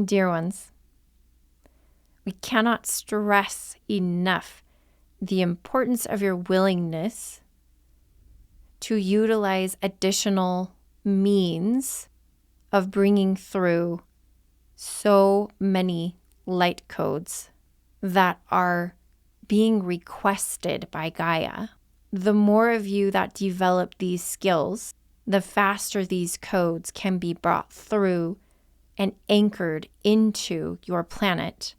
Dear ones, we cannot stress enough the importance of your willingness to utilize additional means of bringing through so many light codes that are being requested by Gaia. The more of you that develop these skills, the faster these codes can be brought through and anchored into your planet.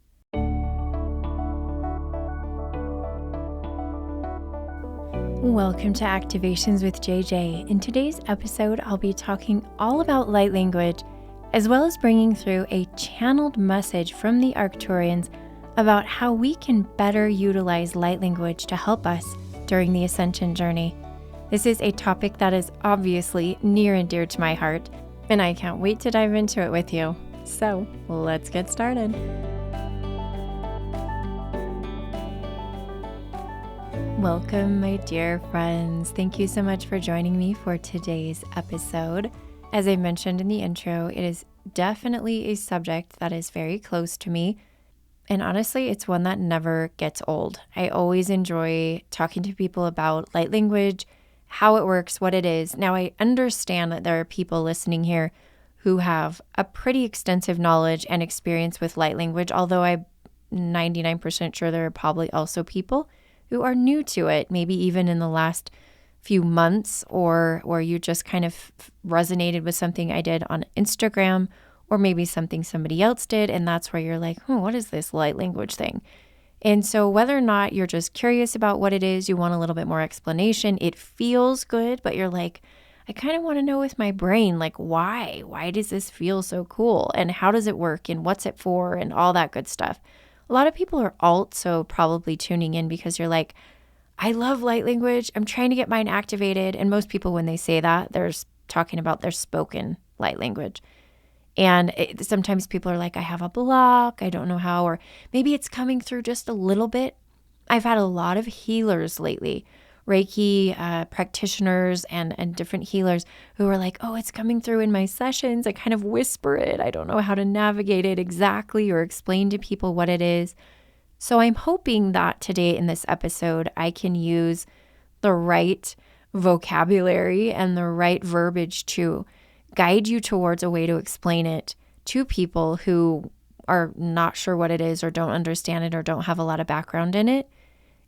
Welcome to Activations with JJ. In today's episode, I'll be talking all about light language, as well as bringing through a channeled message from the Arcturians about how we can better utilize light language to help us during the ascension journey. This is a topic that is obviously near and dear to my heart, and I can't wait to dive into it with you. So let's get started. Welcome, my dear friends. Thank you so much for joining me for today's episode. As I mentioned in the intro, it is definitely a subject that is very close to me. And honestly, it's one that never gets old. I always enjoy talking to people about light language, how it works, what it is. Now, I understand that there are people listening here who have a pretty extensive knowledge and experience with light language, although I'm 99% sure there are probably also people who are new to it, maybe even in the last few months, or you just kind of resonated with something I did on Instagram, or maybe something somebody else did, and that's where you're like, what is this light language thing? And so whether or not you're just curious about what it is, you want a little bit more explanation, it feels good, but you're like, I kind of want to know with my brain, like, why? Why does this feel so cool? And how does it work? And what's it for? And all that good stuff. A lot of people are also probably tuning in because you're like, I love light language. I'm trying to get mine activated. And most people, when they say that, they're talking about their spoken light language. And sometimes people are like, I have a block. I don't know how, or maybe it's coming through just a little bit. I've had a lot of healers lately, Reiki practitioners and different healers who are like, oh, it's coming through in my sessions. I kind of whisper it. I don't know how to navigate it exactly or explain to people what it is. So I'm hoping that today in this episode, I can use the right vocabulary and the right verbiage to guide you towards a way to explain it to people who are not sure what it is or don't understand it or don't have a lot of background in it.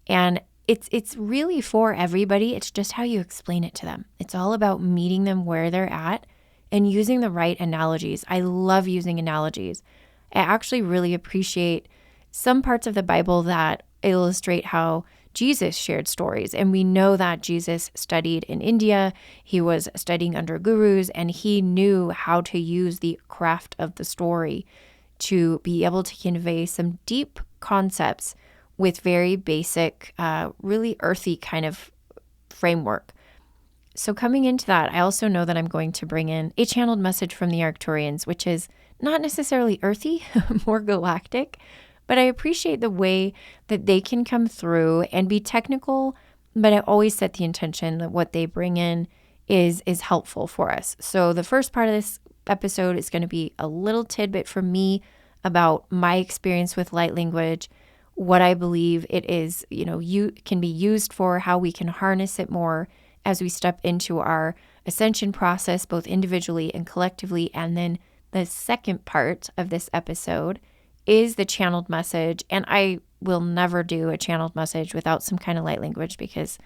And it's really for everybody. It's just how you explain it to them. It's all about meeting them where they're at and using the right analogies. I love using analogies. I actually really appreciate some parts of the Bible that illustrate how Jesus shared stories. And we know that Jesus studied in India. He was studying under gurus, and he knew how to use the craft of the story to be able to convey some deep concepts with very basic, really earthy kind of framework. So coming into that, I also know that I'm going to bring in a channeled message from the Arcturians, which is not necessarily earthy, more galactic, but I appreciate the way that they can come through and be technical, but I always set the intention that what they bring in is helpful for us. So the first part of this episode is going to be a little tidbit from me about my experience with light language, what I believe it is, you can be used for, how we can harness it more as we step into our ascension process, both individually and collectively. And then the second part of this episode is the channeled message. And I will never do a channeled message without some kind of light language, because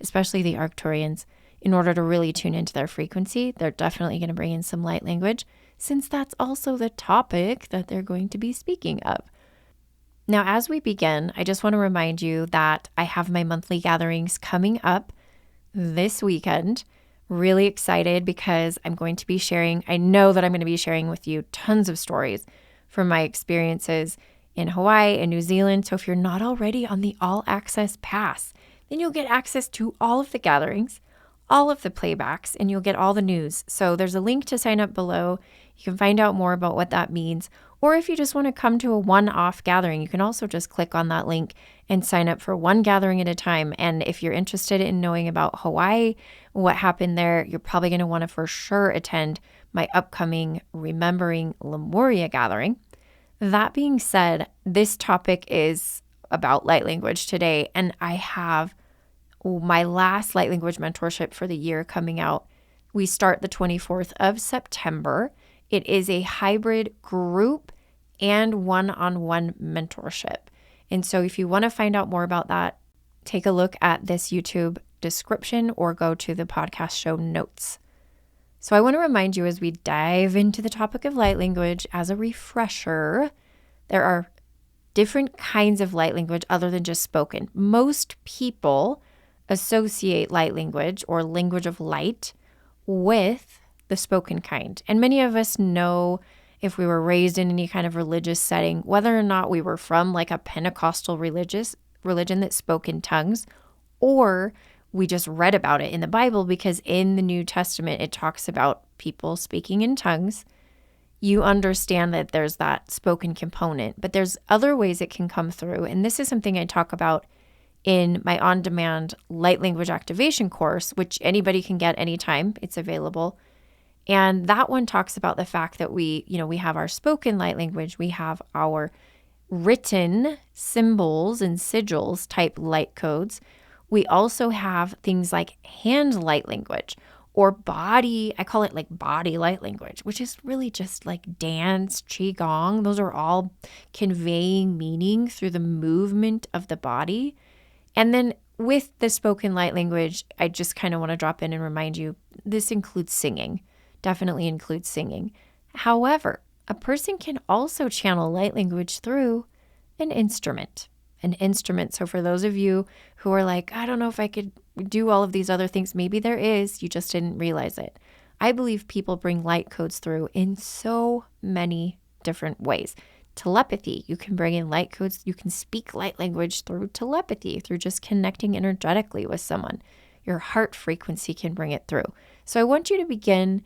especially the Arcturians, in order to really tune into their frequency, they're definitely going to bring in some light language, since that's also the topic that they're going to be speaking of. Now, as we begin, I just want to remind you that I have my monthly gatherings coming up this weekend. Really excited because I'm going to be sharing, I know that I'm going to be sharing with you tons of stories from my experiences in Hawaii and New Zealand. So if you're not already on the All Access Pass, then you'll get access to all of the gatherings, all of the playbacks, and you'll get all the news. So there's a link to sign up below. You can find out more about what that means. Or if you just want to come to a one-off gathering, you can also just click on that link and sign up for one gathering at a time. And if you're interested in knowing about Hawaii, what happened there, you're probably going to want to for sure attend my upcoming Remembering Lemuria gathering. That being said, this topic is about light language today, and I have my last light language mentorship for the year coming out. We start the 24th of September. It is a hybrid group and one-on-one mentorship. And so if you want to find out more about that, take a look at this YouTube description or go to the podcast show notes. So I want to remind you as we dive into the topic of light language, as a refresher, there are different kinds of light language other than just spoken. Most people associate light language or language of light with the spoken kind. And many of us know, if we were raised in any kind of religious setting, whether or not we were from like a Pentecostal religion that spoke in tongues, or we just read about it in the Bible, because in the New Testament, it talks about people speaking in tongues. You understand that there's that spoken component, but there's other ways it can come through. And this is something I talk about in my on-demand light language activation course, which anybody can get anytime. It's available. And that one talks about the fact that we have our spoken light language, we have our written symbols and sigils type light codes. We also have things like hand light language or body, I call it like body light language, which is really just like dance, qigong. Those are all conveying meaning through the movement of the body. And then with the spoken light language, I just kind of want to drop in and remind you, this includes singing, definitely includes singing. However, a person can also channel light language through an instrument. So for those of you who are like, I don't know if I could do all of these other things, maybe there is, you just didn't realize it. I believe people bring light codes through in so many different ways. Telepathy, you can bring in light codes. You can speak light language through telepathy, through just connecting energetically with someone. Your heart frequency can bring it through. So I want you to begin,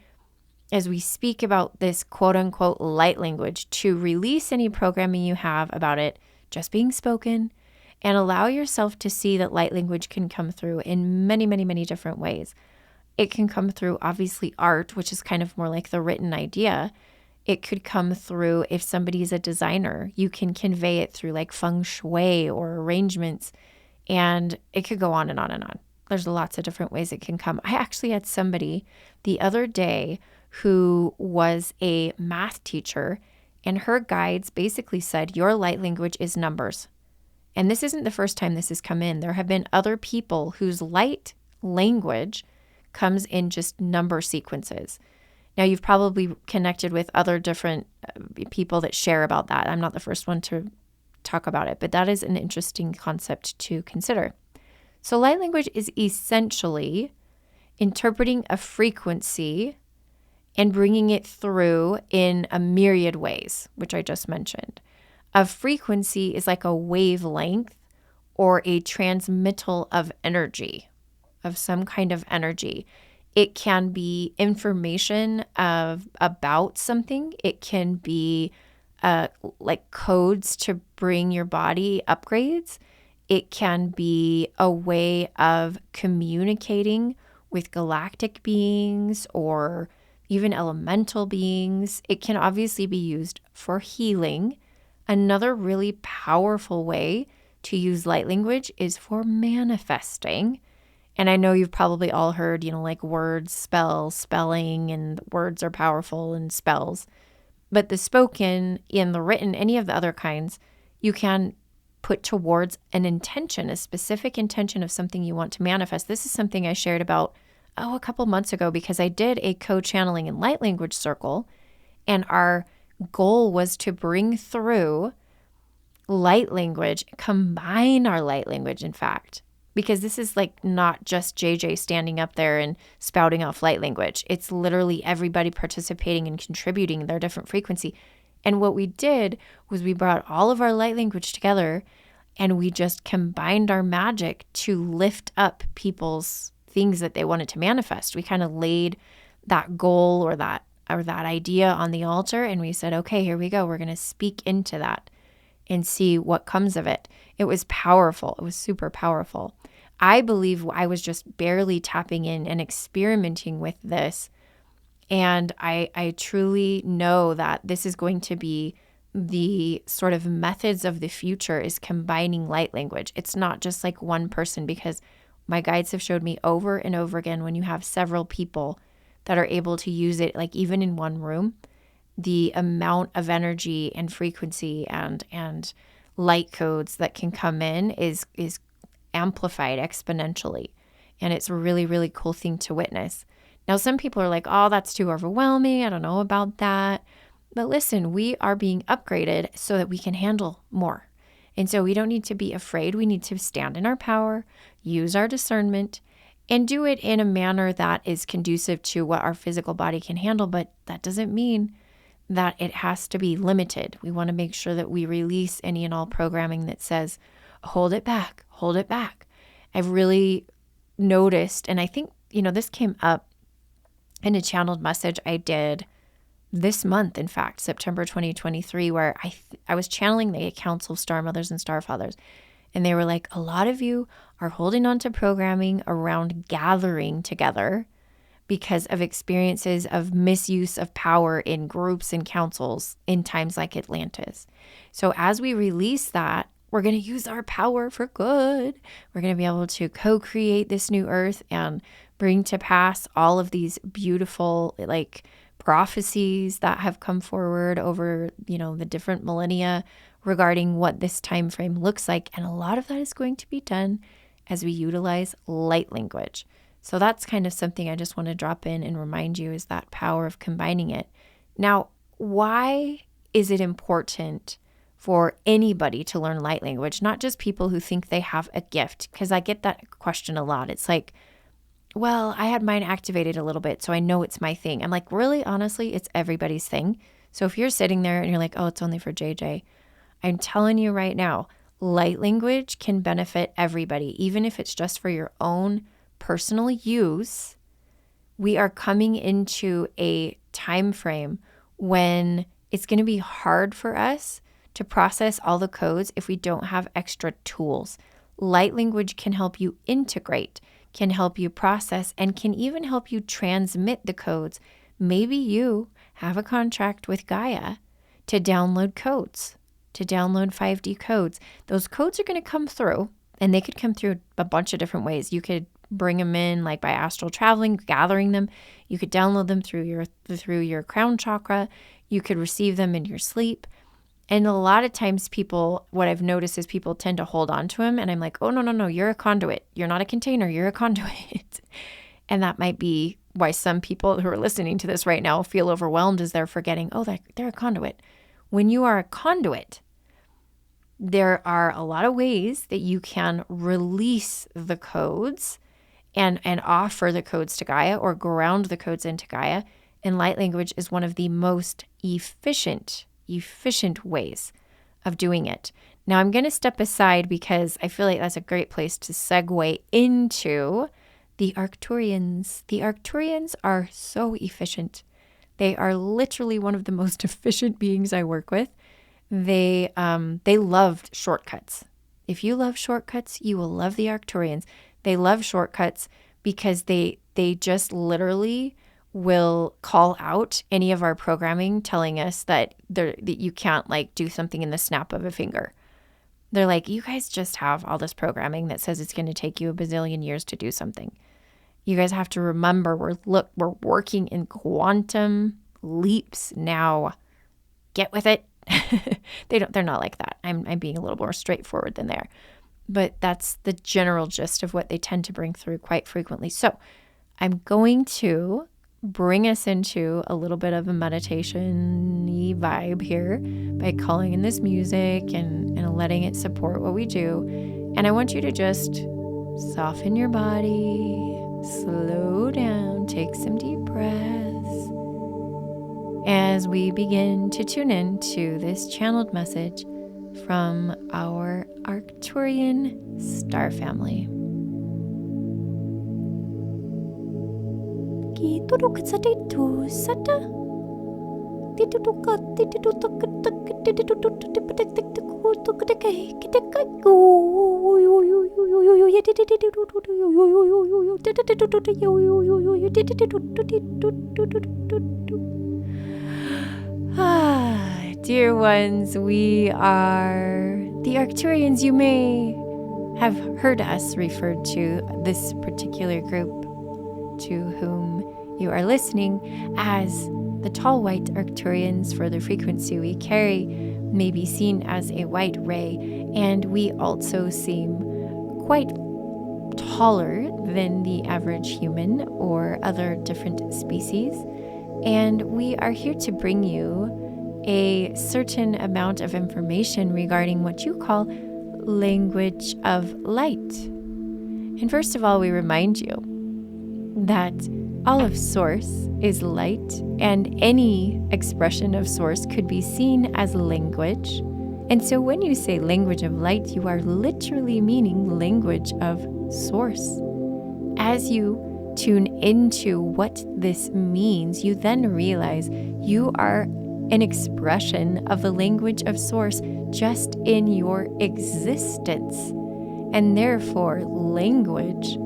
as we speak about this quote unquote light language, to release any programming you have about it just being spoken, and allow yourself to see that light language can come through in many, many, many different ways. It can come through, obviously, art, which is kind of more like the written idea. It could come through, if somebody's a designer, you can convey it through like feng shui or arrangements, and it could go on and on and on. There's lots of different ways it can come. I actually had somebody the other day who was a math teacher, and her guides basically said, your light language is numbers. And this isn't the first time this has come in. There have been other people whose light language comes in just number sequences. Now, you've probably connected with other different people that share about that. I'm not the first one to talk about it, but that is an interesting concept to consider. So light language is essentially interpreting a frequency and bringing it through in a myriad ways, which I just mentioned. A frequency is like a wavelength or a transmittal of energy, of some kind of energy. It can be information about something. It can be like codes to bring your body upgrades. It can be a way of communicating with galactic beings or even elemental beings. It can obviously be used for healing. Another really powerful way to use light language is for manifesting. And I know you've probably all heard, like words, spells, spelling, and words are powerful and spells. But the spoken and the written, any of the other kinds, you can put towards an intention, a specific intention of something you want to manifest. This is something I shared about a couple months ago, because I did a co-channeling and light language circle, and our goal was to bring through light language, combine our light language, in fact, because this is like not just JJ standing up there and spouting off light language. It's literally everybody participating and contributing their different frequency. And what we did was we brought all of our light language together, and we just combined our magic to lift up people's things that they wanted to manifest. We kind of laid that goal or that idea on the altar, and we said, okay, here we go. We're going to speak into that and see what comes of it. It was powerful. It was super powerful. I believe I was just barely tapping in and experimenting with this. And I truly know that this is going to be the sort of methods of the future is combining light language. It's not just like one person, because my guides have showed me over and over again, when you have several people that are able to use it, like even in one room, the amount of energy and frequency and light codes that can come in is amplified exponentially. And it's a really, really cool thing to witness. Now, some people are like, oh, that's too overwhelming. I don't know about that. But listen, we are being upgraded so that we can handle more. And so we don't need to be afraid. We need to stand in our power, use our discernment, and do it in a manner that is conducive to what our physical body can handle. But that doesn't mean that it has to be limited. We want to make sure that we release any and all programming that says, hold it back, hold it back. I've really noticed, and I think, this came up in a channeled message I did this month, in fact, September 2023, where I was channeling the Council of Star Mothers and Star Fathers. And they were like, a lot of you are holding on to programming around gathering together because of experiences of misuse of power in groups and councils in times like Atlantis. So as we release that, we're going to use our power for good. We're going to be able to co-create this new earth and bring to pass all of these beautiful, prophecies that have come forward over, the different millennia regarding what this time frame looks like. And a lot of that is going to be done as we utilize light language. So that's kind of something I just want to drop in and remind you, is that power of combining it. Now, why is it important for anybody to learn light language, not just people who think they have a gift? Because I get that question a lot. It's like, well, I had mine activated a little bit, so I know it's my thing. I'm like, really, honestly, it's everybody's thing. So if you're sitting there and you're like, oh, it's only for JJ, I'm telling you right now, light language can benefit everybody, even if it's just for your own personal use. We are coming into a time frame when it's going to be hard for us to process all the codes if we don't have extra tools. Light language can help you integrate, can help you process, and can even help you transmit the codes. Maybe you have a contract with Gaia to download codes, to download 5D codes. Those codes are going to come through, and they could come through a bunch of different ways. You could bring them in like by astral traveling, gathering them. You could download them through your crown chakra. You could receive them in your sleep. And a lot of times what I've noticed is people tend to hold on to them. And I'm like, oh, no, you're a conduit. You're not a container. You're a conduit. And that might be why some people who are listening to this right now feel overwhelmed, as they're forgetting, oh, they're a conduit. When you are a conduit, there are a lot of ways that you can release the codes and offer the codes to Gaia, or ground the codes into Gaia. And light language is one of the most efficient ways of doing it. Now, I'm going to step aside because I feel like that's a great place to segue into the Arcturians. The Arcturians are so efficient. They are literally one of the most efficient beings I work with. They loved shortcuts. If you love shortcuts, you will love the Arcturians. They love shortcuts because they just literally will call out any of our programming telling us that you can't do something in the snap of a finger. They're like, you guys just have all this programming that says it's going to take you a bazillion years to do something. You guys have to remember, we're working in quantum leaps now. Get with it. They're not like that. I'm being a little more straightforward than they are. But that's the general gist of what they tend to bring through quite frequently. So I'm going to bring us into a little bit of a meditation-y vibe here by calling in this music and letting it support what we do. And I want you to just soften your body, slow down, take some deep breaths as we begin to tune in to this channeled message from our Arcturian star family. dear ones, we are the Arcturians. You may have heard us referred to this particular group to whom you are listening as the tall white Arcturians, for the frequency we carry may be seen as a white ray, and we also seem quite taller than the average human or other different species. And we are here to bring you a certain amount of information regarding what you call language of light. And first of all, we remind you that all of Source is light, and any expression of Source could be seen as language. And so when you say language of light, you are literally meaning language of Source. As you tune into what this means, you then realize you are an expression of the language of Source just in your existence. And therefore, language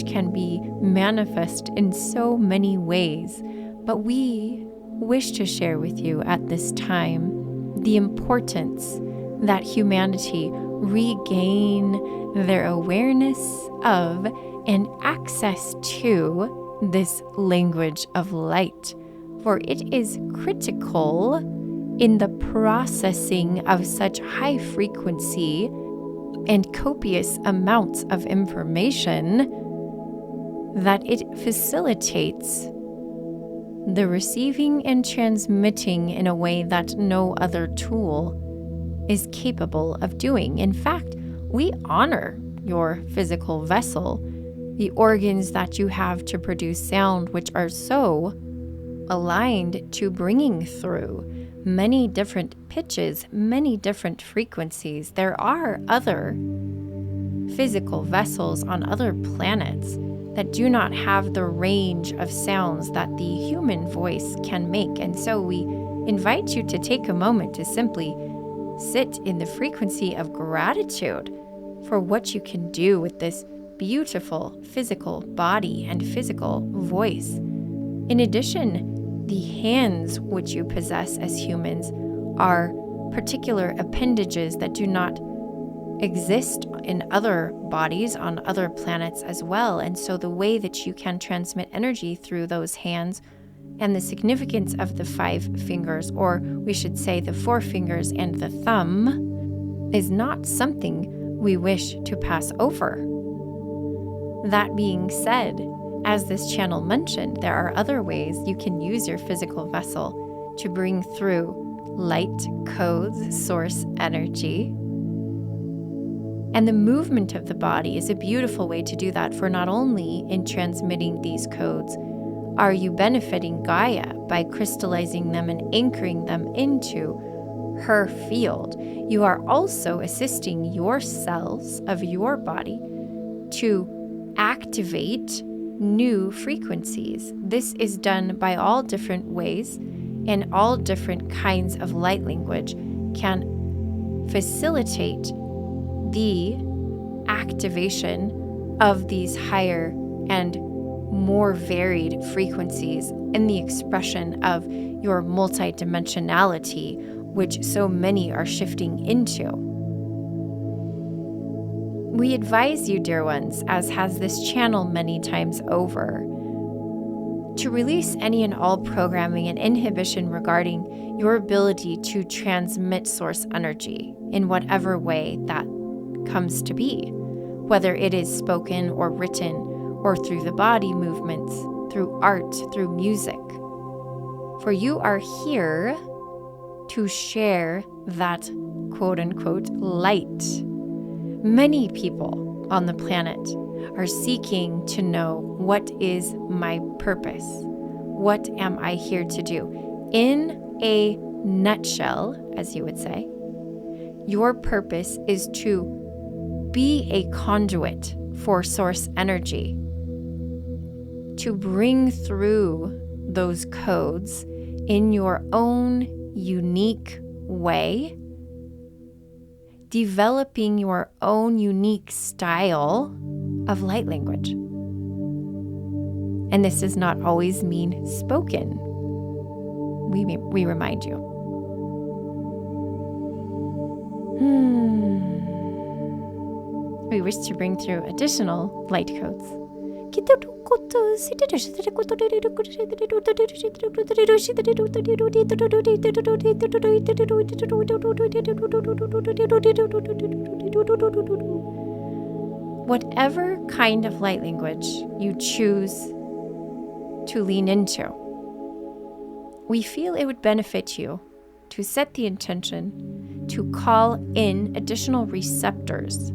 can be manifest in so many ways. But we wish to share with you at this time the importance that humanity regain their awareness of and access to this language of light, for it is critical in the processing of such high frequency and copious amounts of information that it facilitates the receiving and transmitting in a way that no other tool is capable of doing. In fact, we honor your physical vessel, the organs that you have to produce sound, which are so aligned to bringing through many different pitches, many different frequencies. There are other physical vessels on other planets that do not have the range of sounds that the human voice can make. And so we invite you to take a moment to simply sit in the frequency of gratitude for what you can do with this beautiful physical body and physical voice. In addition, the hands which you possess as humans are particular appendages that do not exist in other bodies on other planets as well. And so the way that you can transmit energy through those hands and the significance of the 5 fingers, or we should say the 4 fingers and the thumb, is not something we wish to pass over. That being said, as this channel mentioned, there are other ways you can use your physical vessel to bring through light, codes, source energy. And the movement of the body is a beautiful way to do that, for not only in transmitting these codes are you benefiting Gaia by crystallizing them and anchoring them into her field, you are also assisting your cells of your body to activate new frequencies. This is done by all different ways, and all different kinds of light language can facilitate the activation of these higher and more varied frequencies in the expression of your multidimensionality, which so many are shifting into. We advise you, dear ones, as has this channel many times over, to release any and all programming and inhibition regarding your ability to transmit source energy in whatever way that comes to be, whether it is spoken or written or through the body movements, through art, through music. For you are here to share that quote-unquote light. Many people on the planet are seeking to know, what is my purpose? What am I here to do? In a nutshell, as you would say, your purpose is to be a conduit for source energy, to bring through those codes in your own unique way, developing your own unique style of light language. And this does not always mean spoken. We remind you. We wish to bring through additional light codes. Whatever kind of light language you choose to lean into, we feel it would benefit you to set the intention to call in additional receptors.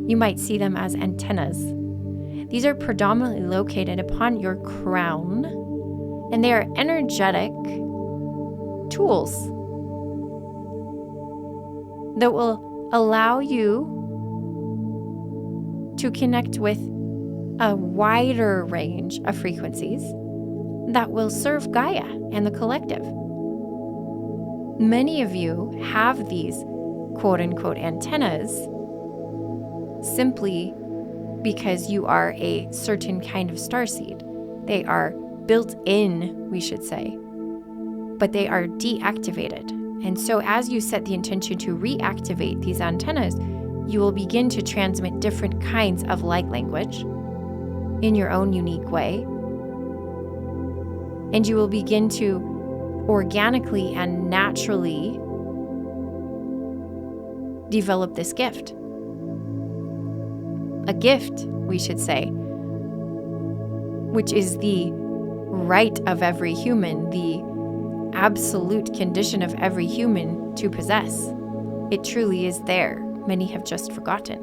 You might see them as antennas. These are predominantly located upon your crown, and they are energetic tools that will allow you to connect with a wider range of frequencies that will serve Gaia and the collective. Many of you have these quote-unquote antennas simply because you are a certain kind of starseed. They are built in, we should say, but they are deactivated. And so as you set the intention to reactivate these antennas, you will begin to transmit different kinds of light language in your own unique way. And you will begin to organically and naturally develop this gift. A gift, we should say, which is the right of every human, the absolute condition of every human to possess. It truly is there. Many have just forgotten.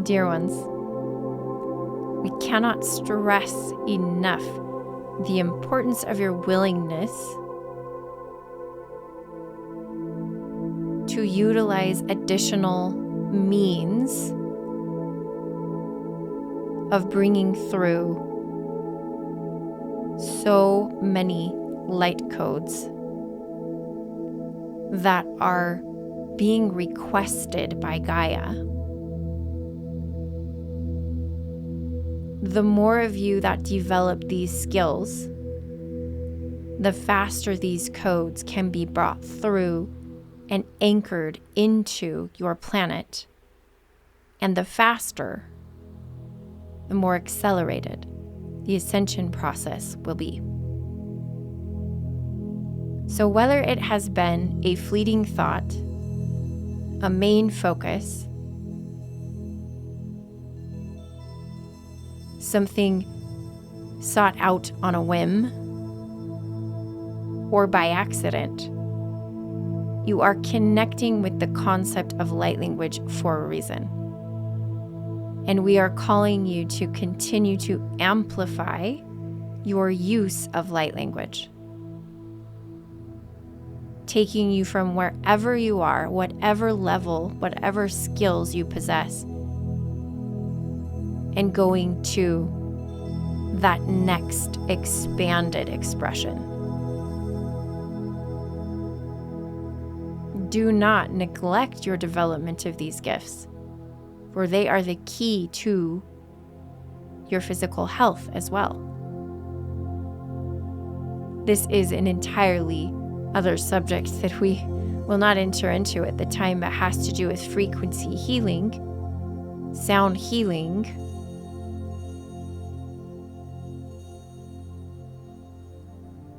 Dear ones, we cannot stress enough the importance of your willingness to utilize additional means of bringing through so many light codes that are being requested by Gaia. The more of you that develop these skills, the faster these codes can be brought through and anchored into your planet. And the faster, the more accelerated the ascension process will be. So whether it has been a fleeting thought, a main focus, something sought out on a whim, or by accident, you are connecting with the concept of light language for a reason. And we are calling you to continue to amplify your use of light language, taking you from wherever you are, whatever level, whatever skills you possess, and going to that next expanded expression. Do not neglect your development of these gifts, for they are the key to your physical health as well. This is an entirely other subject that we will not enter into at the time, but has to do with frequency healing, sound healing,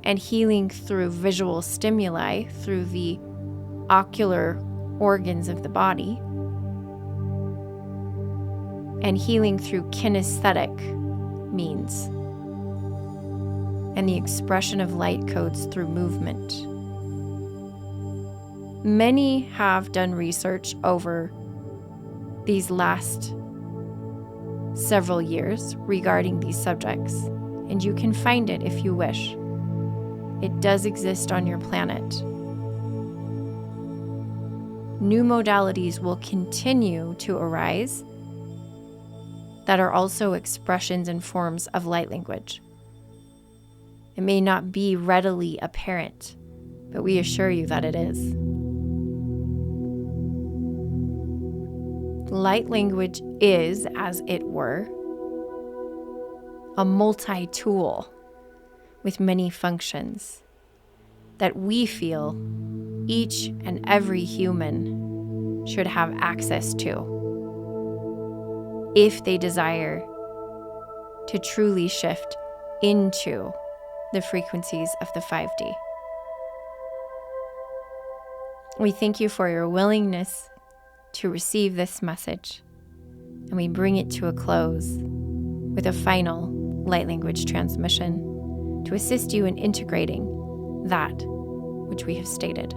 and healing through visual stimuli, through the ocular organs of the body, and healing through kinesthetic means, and the expression of light codes through movement. Many have done research over these last several years regarding these subjects, and you can find it if you wish. It does exist on your planet. New modalities will continue to arise that are also expressions and forms of light language. It may not be readily apparent, but we assure you that it is. Light language is, as it were, a multi-tool with many functions that we feel each and every human should have access to if they desire to truly shift into the frequencies of the 5D. We thank you for your willingness to receive this message, and we bring it to a close with a final light language transmission to assist you in integrating that which we have stated.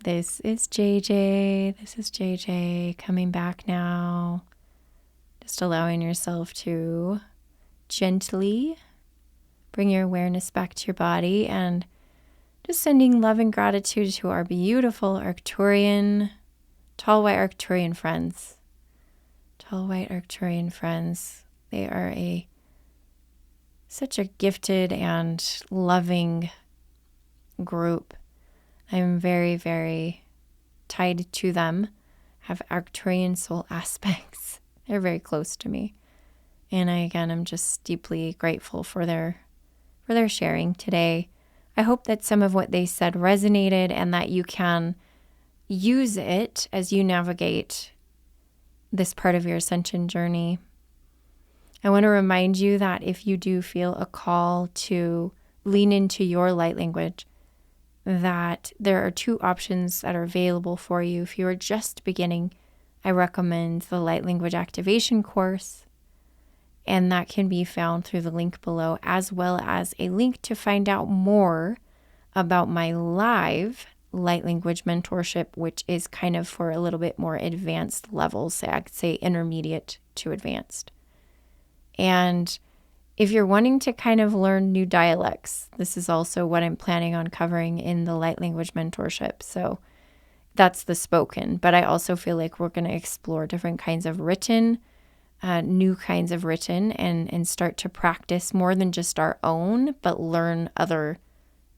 This is JJ coming back now. Just allowing yourself to gently bring your awareness back to your body and just sending love and gratitude to our beautiful Arcturian, tall white Arcturian friends. Tall white Arcturian friends. They are such a gifted and loving group. I'm very, very tied to them, have Arcturian soul aspects. They're very close to me. And I'm just deeply grateful for their sharing today. I hope that some of what they said resonated and that you can use it as you navigate this part of your ascension journey. I want to remind you that if you do feel a call to lean into your light language, that there are 2 options that are available for you. If you are just beginning, I recommend the Light Language Activation course, and that can be found through the link below, as well as a link to find out more about my live light language mentorship, which is kind of for a little bit more advanced levels, so I could say intermediate to advanced. And if you're wanting to kind of learn new dialects, this is also what I'm planning on covering in the light language mentorship. So that's the spoken, but I also feel like we're going to explore different kinds of written, new kinds of written, and start to practice more than just our own, but learn other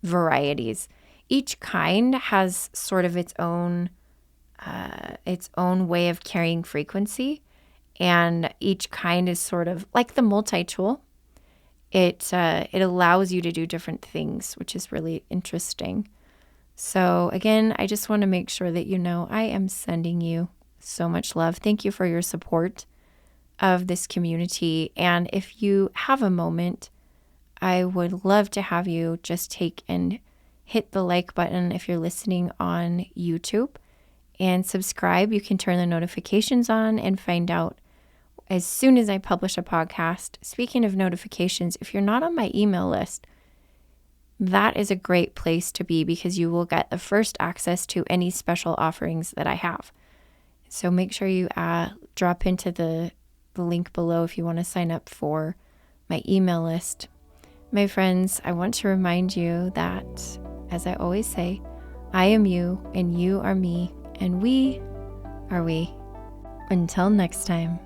varieties. Each kind has sort of its own way of carrying frequency, and each kind is sort of like the multi-tool. It allows you to do different things, which is really interesting. So again, I just want to make sure that you know I am sending you so much love. Thank you for your support of this community. And if you have a moment, I would love to have you just take and hit the like button if you're listening on YouTube, and subscribe. You can turn the notifications on and find out as soon as I publish a podcast. Speaking of notifications, if you're not on my email list, that is a great place to be because you will get the first access to any special offerings that I have. So make sure you drop into the link below if you want to sign up for my email list. My friends, I want to remind you that, as I always say, I am you and you are me and we are we. Until next time.